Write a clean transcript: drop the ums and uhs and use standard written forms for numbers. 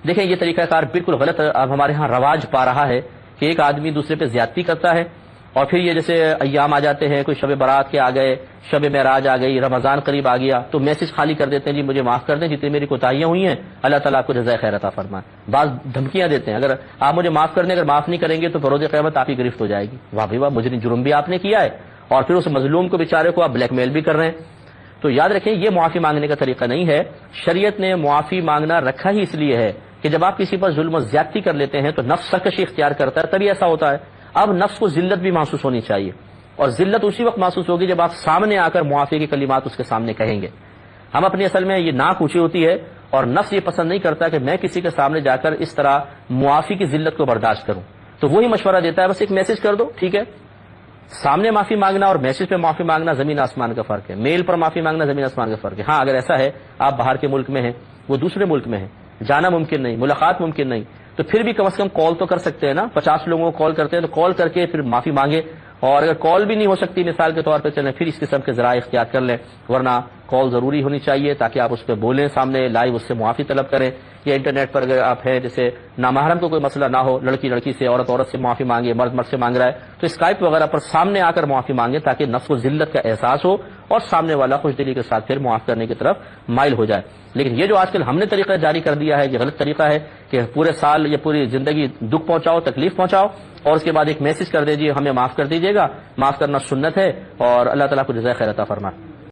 دیکھیں یہ طریقہ کار بالکل غلط اب ہمارے ہاں رواج پا رہا ہے کہ ایک آدمی دوسرے پہ زیادتی کرتا ہے، اور پھر یہ جیسے ایام آ جاتے ہیں، کوئی شب برات کے آ گئے، شب معراج آ گئی، رمضان قریب آ گیا، تو میسج خالی کر دیتے ہیں جی مجھے معاف کر دیں جتنی میری کوتاہیاں ہوئی ہیں، اللہ تعالیٰ آپ کو جزائے خیر عطا فرمائے۔ بعض دھمکیاں دیتے ہیں، اگر آپ مجھے معاف کر دیں، اگر معاف نہیں کریں گے تو بروز قیامت آپ کی گرفت ہو جائے گی۔ واہ بھائی واہ، مجرم جرم بھی آپ نے کیا ہے، اور پھر اس مظلوم کو بیچارے کو آپ بلیک میل بھی کر رہے ہیں۔ تو یاد رکھیں یہ معافی مانگنے کا طریقہ نہیں ہے۔ شریعت نے معافی مانگنا رکھا ہی اس لیے ہے کہ جب آپ کسی پر ظلم و زیادتی کر لیتے ہیں تو نفس سرکشی اختیار کرتا ہے، تبھی ایسا ہوتا ہے۔ اب نفس کو ذلت بھی محسوس ہونی چاہیے، اور ذلت اسی وقت محسوس ہوگی جب آپ سامنے آ کر معافی کے کلمات اس کے سامنے کہیں گے۔ ہم اپنی اصل میں یہ ناک اونچی ہوتی ہے، اور نفس یہ پسند نہیں کرتا کہ میں کسی کے سامنے جا کر اس طرح معافی کی ذلت کو برداشت کروں، تو وہی مشورہ دیتا ہے بس ایک میسج کر دو، ٹھیک ہے۔ سامنے معافی مانگنا اور میسج پہ معافی مانگنا زمین آسمان کا فرق ہے، میل پر معافی مانگنا زمین آسمان کا فرق ہے۔ ہاں اگر ایسا ہے آپ باہر کے ملک میں ہیں، وہ دوسرے ملک میں ہیں، جانا ممکن نہیں، ملاقات ممکن نہیں، تو پھر بھی کم از کم کال تو کر سکتے ہیں نا۔ 50 لوگوں کو کال کرتے ہیں تو کال کر کے پھر معافی مانگے، اور اگر کال بھی نہیں ہو سکتی مثال کے طور پہ چلیں پھر اس قسم کے ذرائع اختیار کر لیں، ورنہ کال ضروری ہونی چاہیے تاکہ آپ اس پہ بولیں، سامنے لائیو اس سے معافی طلب کریں۔ یا انٹرنیٹ پر اگر آپ ہیں جیسے نامحرم کو کوئی مسئلہ نہ ہو، لڑکی لڑکی سے، عورت عورت سے معافی مانگے، مرد مرد سے مانگ رہا ہے، تو اسکائپ وغیرہ پر سامنے آ کر معافی مانگے تاکہ نفس و ذلت کا احساس ہو اور سامنے والا خوش دلی کے ساتھ پھر معاف کرنے کی طرف مائل ہو جائے۔ لیکن یہ جو آج کل ہم نے طریقہ جاری کر دیا ہے یہ غلط طریقہ ہے کہ پورے سال یا پوری زندگی دکھ پہنچاؤ، تکلیف پہنچاؤ، اور اس کے بعد ایک میسج کر دیجیے ہمیں معاف کر دیجیے گا۔ معاف کرنا سنت ہے، اور اللہ تعالیٰ کو جزائے خیر عطا فرمائے۔